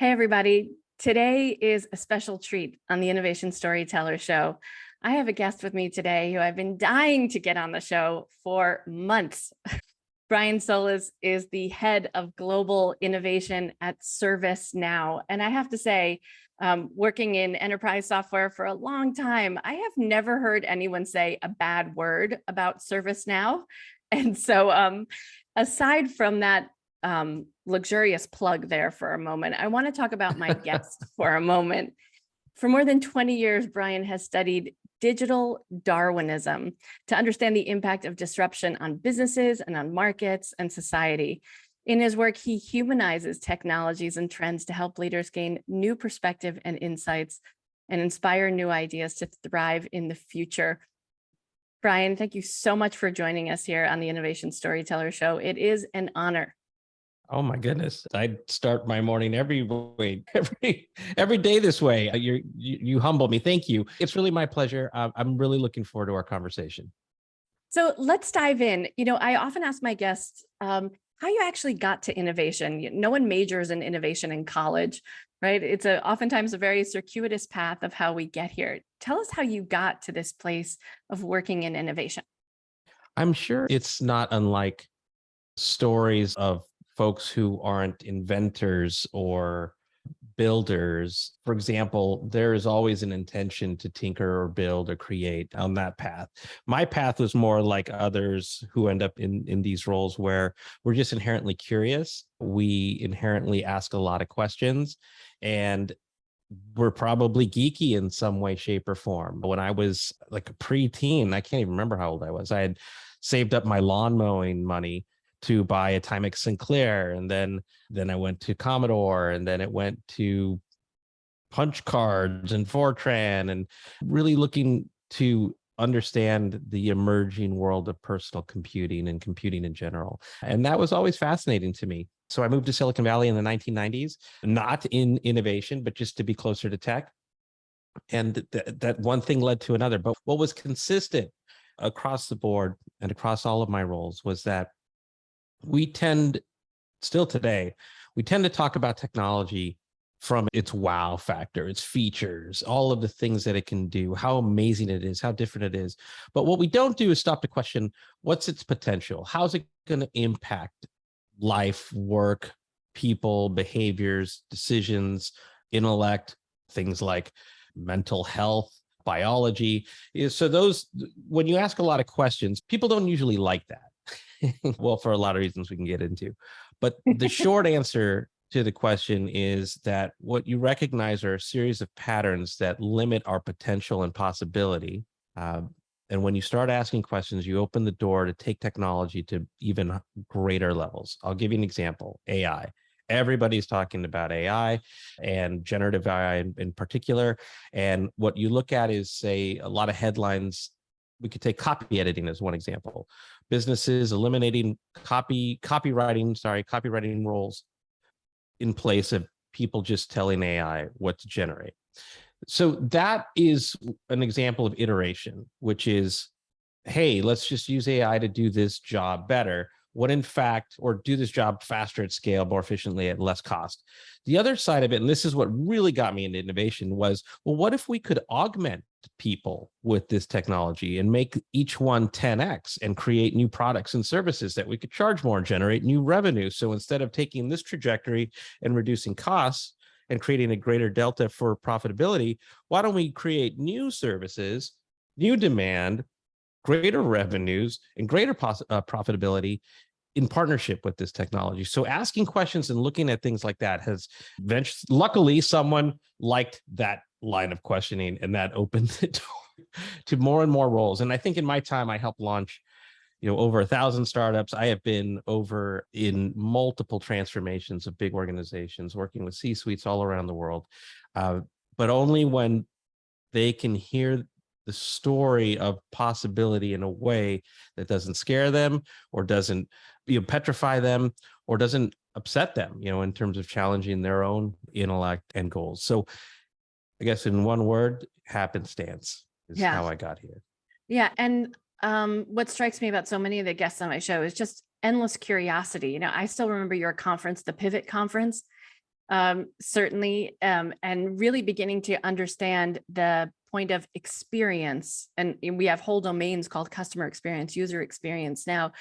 Hey, everybody. Today is a special treat on the Innovation Storytellers Show. I have a guest with me today who I've been dying to get on the show for months. Brian Solis is the head of global innovation at ServiceNow. And I have to say, working in enterprise software for a long time, I have never heard anyone say a bad word about ServiceNow. And so aside from that luxurious plug there for a moment, I want to talk about my guest for a moment. For more than 20 years, Brian has studied digital Darwinism to understand the impact of disruption on businesses and on markets and society. In his work, he humanizes technologies and trends to help leaders gain new perspective and insights and inspire new ideas to thrive in the future. Brian, thank you so much for joining us here on the Innovation Storyteller Show. It is an honor. Oh my goodness! I start my morning every day this way. You humble me. Thank you. It's really my pleasure. I'm really looking forward to our conversation. So let's dive in. I often ask my guests how you actually got to innovation. No one majors in innovation in college, right? It's oftentimes a very circuitous path of how we get here. Tell us how you got to this place of working in innovation. I'm sure it's not unlike stories of folks who aren't inventors or builders. For example, there is always an intention to tinker or build or create on that path. My path was more like others who end up in these roles where we're just inherently curious. We inherently ask a lot of questions, and we're probably geeky in some way, shape, or form. When I was like a preteen, I can't even remember how old I was. I had saved up my lawn mowing money to buy a Timex Sinclair, and then I went to Commodore, and then it went to punch cards and Fortran, and really looking to understand the emerging world of personal computing and computing in general. And that was always fascinating to me. So I moved to Silicon Valley in the 1990s, not in innovation, but just to be closer to tech. And that one thing led to another. But what was consistent across the board and across all of my roles was that we tend, still today, we tend to talk about technology from its wow factor, its features, all of the things that it can do, how amazing it is, how different it is. But what we don't do is stop to question, what's its potential? How's it going to impact life, work, people, behaviors, decisions, intellect, things like mental health, biology. So those, when you ask a lot of questions, people don't usually like that. Well, for a lot of reasons we can get into. But the short answer to the question is that what you recognize are a series of patterns that limit our potential and possibility. And when you start asking questions, you open the door to take technology to even greater levels. I'll give you an example, AI. Everybody's talking about AI and generative AI in particular. And what you look at is, say, a lot of headlines. We could take copy editing as one example. Businesses eliminating copywriting roles in place of people just telling AI what to generate. So that is an example of iteration, which is, hey, let's just use AI to do this job better, or do this job faster at scale, more efficiently at less cost. The other side of it, and this is what really got me into innovation, was, well, what if we could augment people with this technology and make each one 10x and create new products and services that we could charge more and generate new revenue? So instead of taking this trajectory and reducing costs and creating a greater delta for profitability, why don't we create new services, new demand, greater revenues, and greater profitability in partnership with this technology? So asking questions and looking at things like that has luckily someone liked that line of questioning, and that opened the door to more and more roles. And I think in my time, I helped launch, over 1,000 startups. I have been over in multiple transformations of big organizations, working with C-suites all around the world. But only when they can hear the story of possibility in a way that doesn't scare them or doesn't petrify them or doesn't upset them, in terms of challenging their own intellect and goals. So I guess in one word, happenstance is how I got here. Yeah. And what strikes me about so many of the guests on my show is just endless curiosity. I still remember your conference, the Pivot Conference. certainly, and really beginning to understand the point of experience. And we have whole domains called customer experience, user experience now.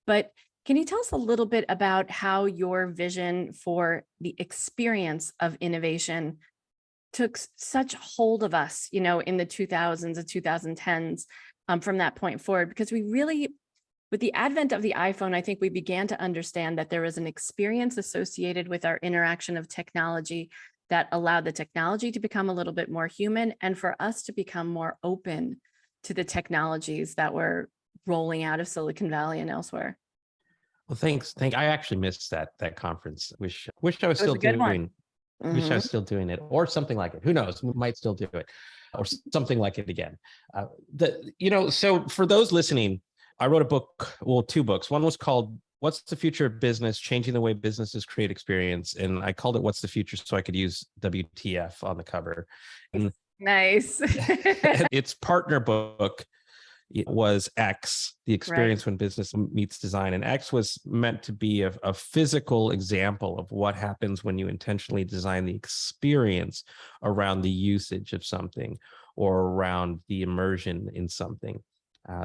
But can you tell us a little bit about how your vision for the experience of innovation took such hold of us, in the 2000s and 2010s, from that point forward? Because we really, with the advent of the iPhone, I think we began to understand that there was an experience associated with our interaction of technology that allowed the technology to become a little bit more human and for us to become more open to the technologies that were rolling out of Silicon Valley and elsewhere. Well, thanks. I actually missed that conference. Wish I was It was still a good one. doing. Wish I was still doing it, or something like it. Who knows? We might still do it, or something like it again. So for those listening, I wrote a book, well, two books. One was called "What's the Future of Business: Changing the Way Businesses Create Experience," and I called it "What's the Future" so I could use WTF on the cover. And Nice. its partner book, it was X, the experience Right. when business meets design. And X was meant to be a physical example of what happens when you intentionally design the experience around the usage of something or around the immersion in something.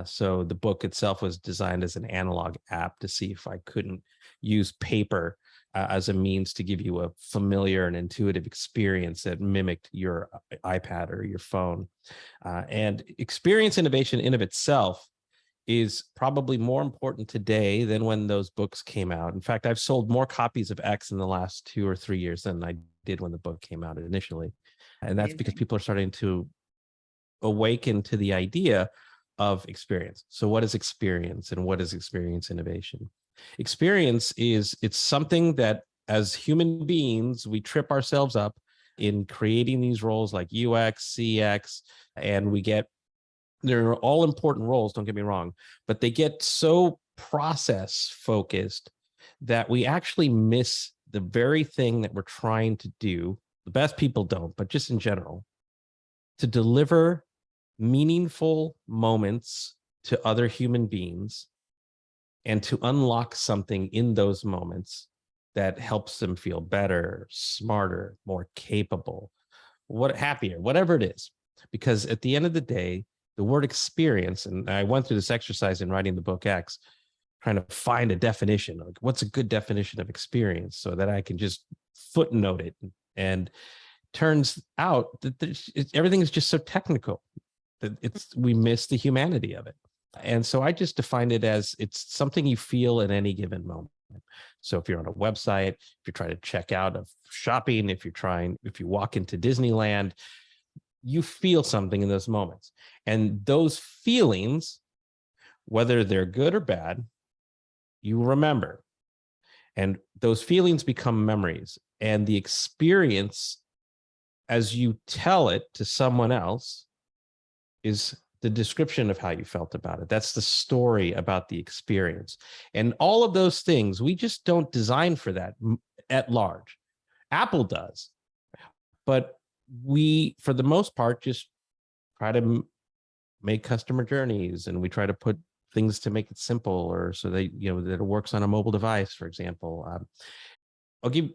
So the book itself was designed as an analog app to see if I couldn't use paper as a means to give you a familiar and intuitive experience that mimicked your iPad or your phone. And experience innovation in of itself is probably more important today than when those books came out. In fact, I've sold more copies of X in the last 2 or 3 years than I did when the book came out initially. And that's because Amazing. people are starting to awaken to the idea of experience. So what is experience and what is experience innovation? Experience it's something that as human beings, we trip ourselves up in creating these roles like UX, CX, and they're all important roles, don't get me wrong, but they get so process focused that we actually miss the very thing that we're trying to do. The best people don't, but just in general, to deliver meaningful moments to other human beings and to unlock something in those moments that helps them feel better, smarter, more capable, happier, whatever it is. Because at the end of the day, the word experience, and I went through this exercise in writing the book X, trying to find a definition, like what's a good definition of experience so that I can just footnote it. And turns out that everything is just so technical that we miss the humanity of it. And so I just defined it as it's something you feel at any given moment. So if you're on a website, if you're trying to check out of shopping, if you walk into Disneyland, you feel something in those moments. And those feelings, whether they're good or bad, you remember. And those feelings become memories. And the experience, as you tell it to someone else, is the description of how you felt about it. That's the story about the experience. And all of those things, we just don't design for that at large. Apple does. But we, for the most part, just try to make customer journeys, and we try to put things to make it simple, or so that that it works on a mobile device, for example. I'll give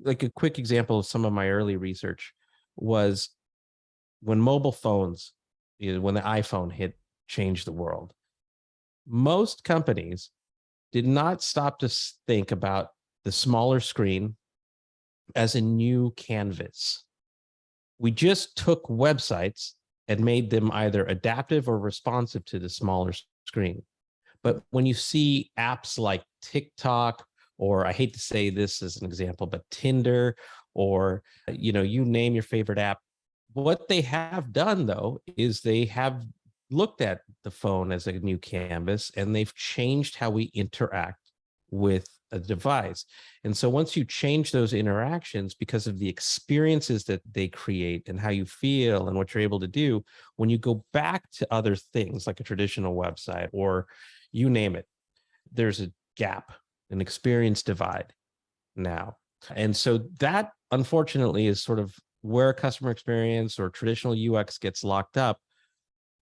like a quick example of some of my early research was when mobile phones, when the iPhone changed the world. Most companies did not stop to think about the smaller screen as a new canvas. We just took websites and made them either adaptive or responsive to the smaller screen. But when you see apps like TikTok, or I hate to say this as an example, but Tinder, or you name your favorite app, what they have done though is they have looked at the phone as a new canvas, and they've changed how we interact with a device. And so once you change those interactions because of the experiences that they create and how you feel and what you're able to do, when you go back to other things like a traditional website or you name it, there's a gap, an experience divide now. And so that unfortunately is sort of where customer experience or traditional UX gets locked up.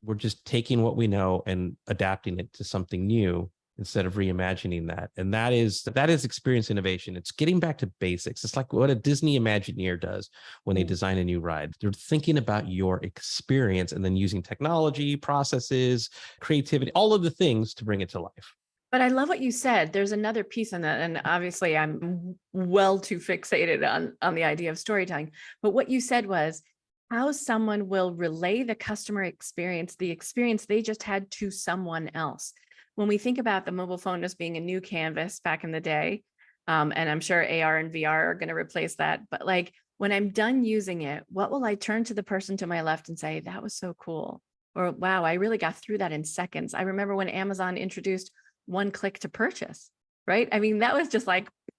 We're just taking what we know and adapting it to something new instead of reimagining that. And that is experience innovation. It's getting back to basics. It's like what a Disney Imagineer does when they design a new ride. They're thinking about your experience and then using technology, processes, creativity, all of the things to bring it to life. But I love what you said. There's another piece on that. And obviously I'm well too fixated on the idea of storytelling. But what you said was how someone will relay the customer experience, the experience they just had, to someone else. When we think about the mobile phone as being a new canvas back in the day, and I'm sure AR and VR are going to replace that. But like when I'm done using it, what will I turn to the person to my left and say, that was so cool? Or wow, I really got through that in seconds. I remember when Amazon introduced one click to purchase, right? I mean, that was just like, it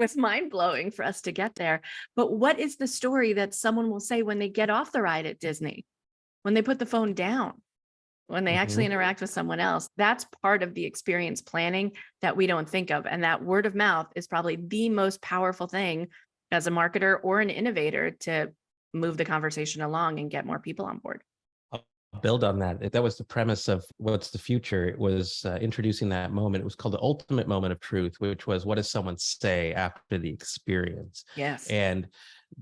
was mind blowing for us to get there. But what is the story that someone will say when they get off the ride at Disney, when they put the phone down, when they actually interact with someone else? That's part of the experience planning that we don't think of. And that word of mouth is probably the most powerful thing as a marketer or an innovator to move the conversation along and get more people on board. Build on that. That was the premise of What's the Future. It was introducing that moment. It was called the ultimate moment of truth, which was, what does someone say after the experience? Yes. And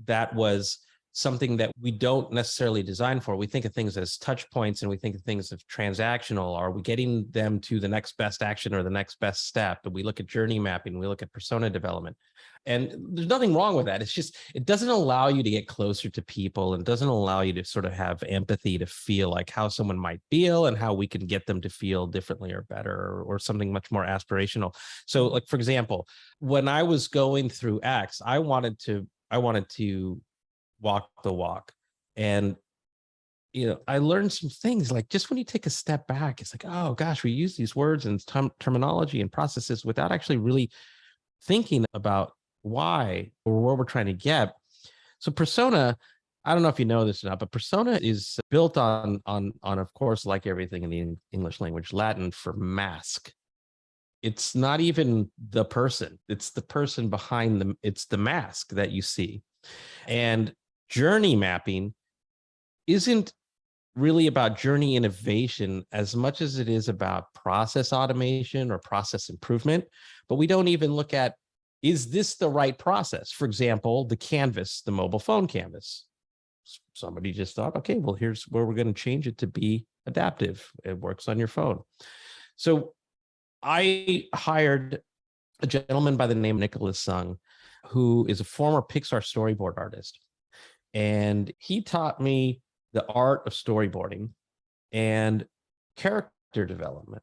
that was something that we don't necessarily design for. We think of things as touch points, and we think of things as transactional. Are we getting them to the next best action or the next best step? And we look at journey mapping, we look at persona development. And there's nothing wrong with that. It's just, it doesn't allow you to get closer to people, and doesn't allow you to sort of have empathy to feel like how someone might feel and how we can get them to feel differently or better, or something much more aspirational. So like, for example, when I was going through X, I wanted to walk the walk. And I learned some things, like just when you take a step back, it's like, oh gosh, we use these words and terminology and processes without actually really thinking about why or where we're trying to get. So persona, I don't know if you know this or not, but persona is built on, of course, like everything in the English language, Latin for mask. It's not even the person, it's the person behind them. It's the mask that you see. And journey mapping isn't really about journey innovation as much as it is about process automation or process improvement. But we don't even look at, is this the right process? For example, the canvas, the mobile phone canvas. Somebody just thought, okay, well, here's where we're going to change it to be adaptive. It works on your phone. So I hired a gentleman by the name of Nicholas Sung, who is a former Pixar storyboard artist. And he taught me the art of storyboarding and character development.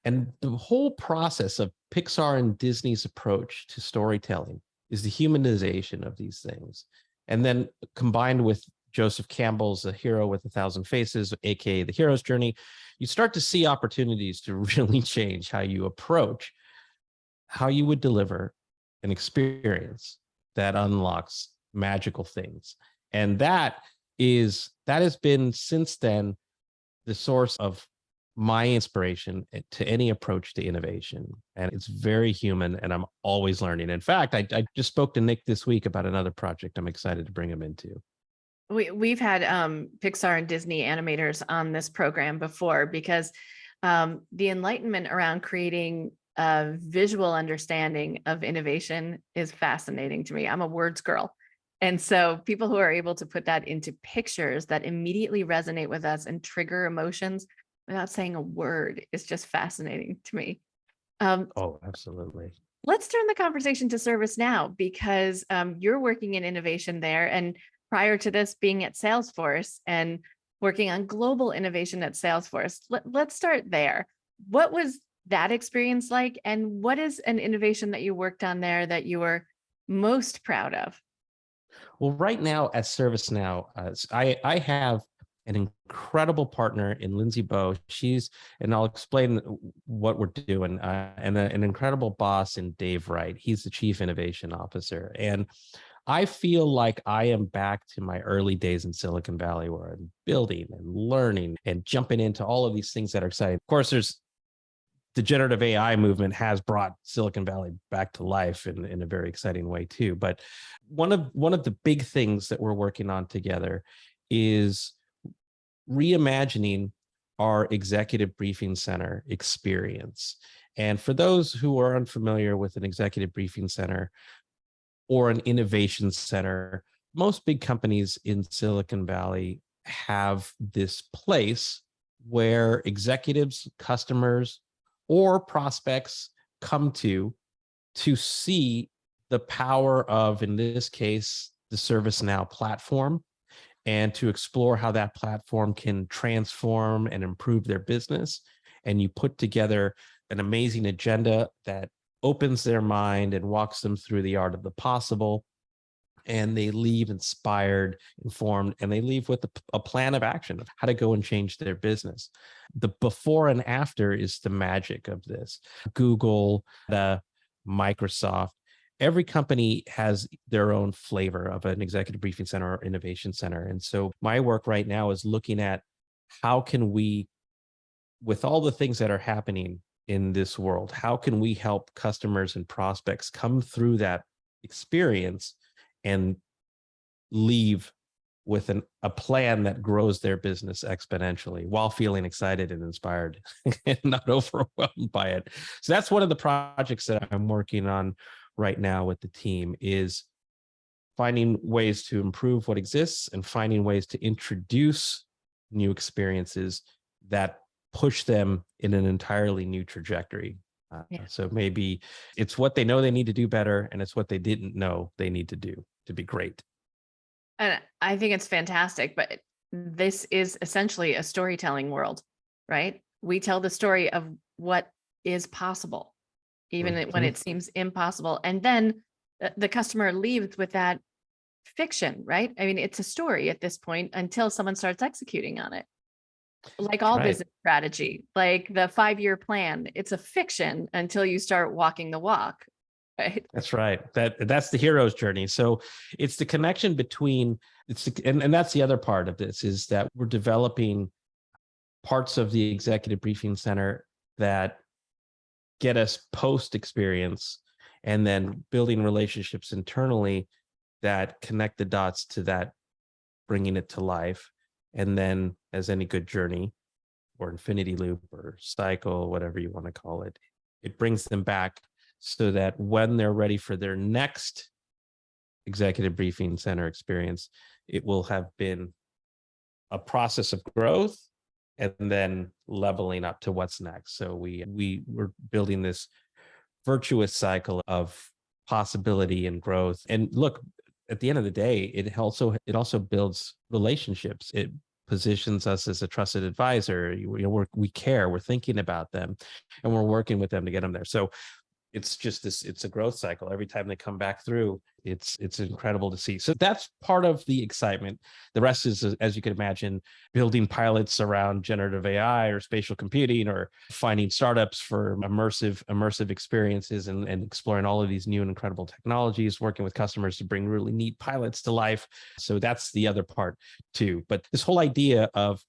And the whole process of Pixar and Disney's approach to storytelling is the humanization of these things. And then combined with Joseph Campbell's A Hero with a Thousand Faces, aka The Hero's Journey, you start to see opportunities to really change how you approach, how you would deliver an experience that unlocks magical things. And that has been since then the source of my inspiration to any approach to innovation. And it's very human, and I'm always learning. In fact, I just spoke to Nick this week about another project I'm excited to bring him into. We've had Pixar and Disney animators on this program before, because the enlightenment around creating a visual understanding of innovation is fascinating to me. I'm a words girl. And so people who are able to put that into pictures that immediately resonate with us and trigger emotions without saying a word is just fascinating to me. Oh, absolutely. Let's turn the conversation to ServiceNow, because you're working in innovation there. And prior to this, being at Salesforce and working on global innovation at Salesforce. Let's start there. What was that experience like? And what is an innovation that you worked on there that you were most proud of? Well, right now at ServiceNow, I have an incredible partner in Lindsay Bowe. And I'll explain what we're doing, and an incredible boss in Dave Wright. He's the Chief Innovation Officer. And I feel like I am back to my early days in Silicon Valley, where I'm building and learning and jumping into all of these things that are exciting. Of course, the generative AI movement has brought Silicon Valley back to life in a very exciting way too. But one of the big things that we're working on together is reimagining our executive briefing center experience. And for those who are unfamiliar with an executive briefing center or an innovation center, most big companies in Silicon Valley have this place where executives, customers, or prospects come to see the power of, in this case, the ServiceNow platform, and to explore how that platform can transform and improve their business. And you put together an amazing agenda that opens their mind and walks them through the art of the possible. And they leave inspired, informed, and they leave with a plan of action of how to go and change their business. The before and after is the magic of this. Google, Microsoft, every company has their own flavor of an executive briefing center or innovation center. And so my work right now is looking at how can we, with all the things that are happening in this world, how can we help customers and prospects come through that experience and leave with a plan that grows their business exponentially while feeling excited and inspired and not overwhelmed by it. So that's one of the projects that I'm working on right now with the team, is finding ways to improve what exists and finding ways to introduce new experiences that push them in an entirely new trajectory. So maybe it's what they know they need to do better, and it's what they didn't know they need to do to be great. And I think it's fantastic, but this is essentially a storytelling world, right? We tell the story of what is possible, even when it seems impossible. And then the customer leaves with that fiction, right? I mean, it's a story at this point until someone starts executing on it. Like all business strategy, like the 5-year plan, it's a fiction until you start walking the walk. Right. That's right. That's the hero's journey. So it's the connection between and that's the other part of this, is that we're developing parts of the executive briefing center that get us post experience, and then building relationships internally that connect the dots to that, bringing it to life. And then, as any good journey or infinity loop or cycle, whatever you want to call it, it brings them back so that when they're ready for their next executive briefing center experience, it will have been a process of growth and then leveling up to what's next. So we're building this virtuous cycle of possibility and growth. And look, at the end of the day, it also builds relationships. It positions us as a trusted advisor. We care, we're thinking about them, and we're working with them to get them there. So it's just it's a growth cycle. Every time they come back through, it's incredible to see. So that's part of the excitement. The rest is, as you can imagine, building pilots around generative AI or spatial computing, or finding startups for immersive experiences, and exploring all of these new and incredible technologies, working with customers to bring really neat pilots to life. So that's the other part too. But this whole idea of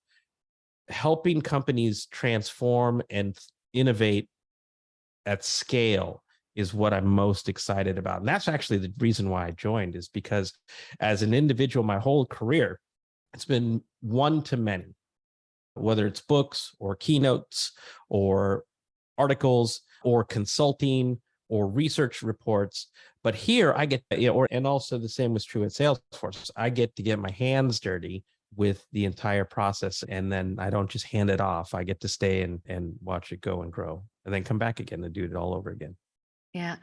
helping companies transform and innovate at scale is what I'm most excited about. And that's actually the reason why I joined, is because as an individual, my whole career, it's been one to many, whether it's books or keynotes or articles or consulting or research reports. But here I get, and also the same was true at Salesforce. I get to get my hands dirty with the entire process, and then I don't just hand it off. I get to stay and watch it go and grow, and then come back again and do it all over again. Yeah.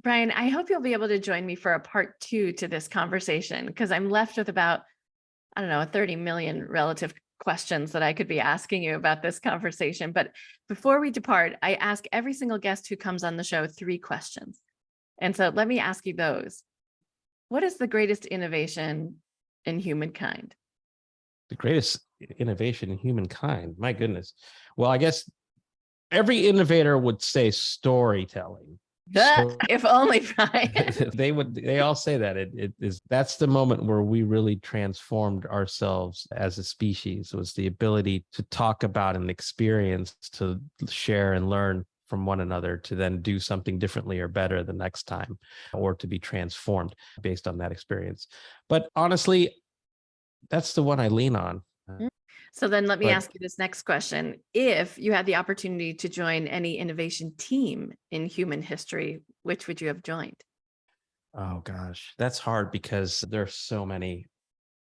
Brian, I hope you'll be able to join me for a part 2 to this conversation, because I'm left with about, 30 million relative questions that I could be asking you about this conversation. But before we depart, I ask every single guest who comes on the show 3 questions. And so let me ask you those. What is the greatest innovation in humankind? The greatest innovation in humankind? My goodness. Well, I guess every innovator would say storytelling. If only, Brian. They all say that that's the moment where we really transformed ourselves as a species, was the ability to talk about an experience, to share and learn from one another, to then do something differently or better the next time, or to be transformed based on that experience. But honestly, that's the one I lean on. So then let me But ask you this next question. If you had the opportunity to join any innovation team in human history, which would you have joined? oh gosh, that's hard because there's so many.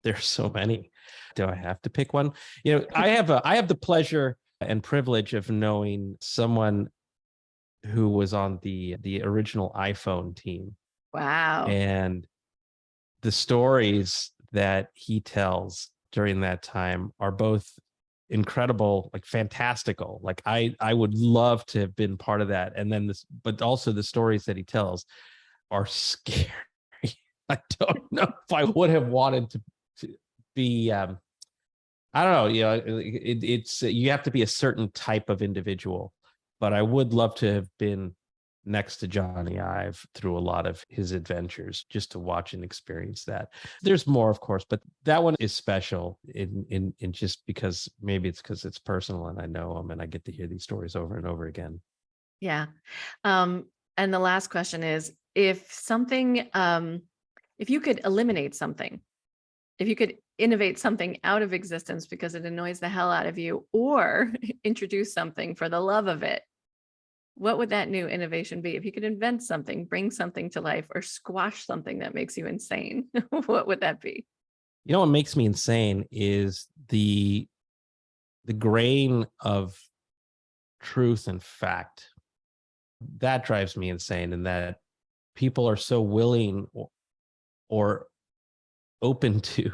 There's so many. Do I have to pick one? I have the pleasure and privilege of knowing someone who was on the original iPhone team, Wow. and the stories that he tells during that time are both incredible, like fantastical. Like I would love to have been part of that. And then this, but also the stories that he tells are scary. I don't know if I would have wanted to be I don't know, it's you have to be a certain type of individual, but I would love to have been next to Johnny Ive through a lot of his adventures just to watch and experience that. There's more, of course, but that one is special in just because maybe it's because it's personal and I know him and I get to hear these stories over and over again. Yeah. And the last question is, if something, if you could eliminate something, if you could innovate something out of existence because it annoys the hell out of you, or introduce something for the love of it, what would that new innovation be? If you could invent something, bring something to life, or squash something that makes you insane, what would that be? You know what makes me insane is the grain of truth and fact that drives me insane, and that people are so willing or open to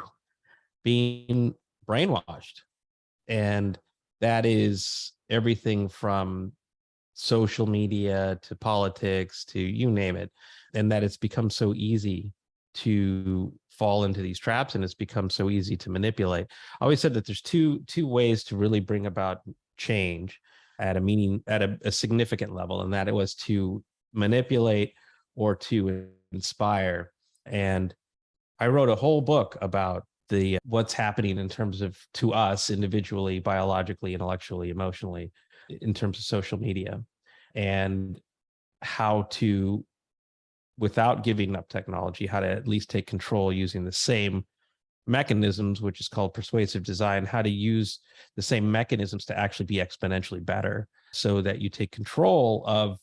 being brainwashed. And that is everything from social media to politics to you name it. And that it's become so easy to fall into these traps, and it's become so easy to manipulate. I always said that there's two ways to really bring about change at a significant level, and that it was to manipulate or to inspire. And I wrote a whole book about the what's happening in terms of to us individually, biologically, intellectually, emotionally, in terms of social media, and how to, without giving up technology, how to at least take control using the same mechanisms, which is called persuasive design, how to use the same mechanisms to actually be exponentially better so that you take control of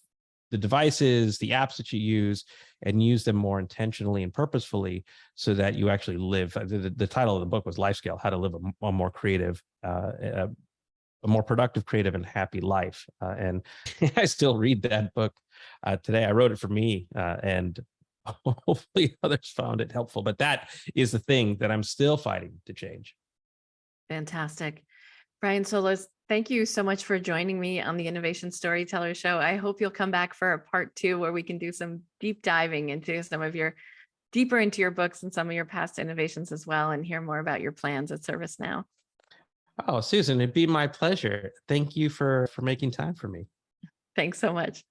the devices, the apps that you use, and use them more intentionally and purposefully so that you actually live. The title of the book was Life Scale: How to Live a more creative, a more productive, creative, and happy life. And I still read that book today. I wrote it for me, and hopefully others found it helpful. But that is the thing that I'm still fighting to change. Fantastic. Brian Solis, thank you so much for joining me on the Innovation Storyteller Show. I hope you'll come back for a part 2 where we can do some deep diving into some of your deeper into your books and some of your past innovations as well, and hear more about your plans at ServiceNow. Oh, Susan, it'd be my pleasure. Thank you for making time for me. Thanks so much.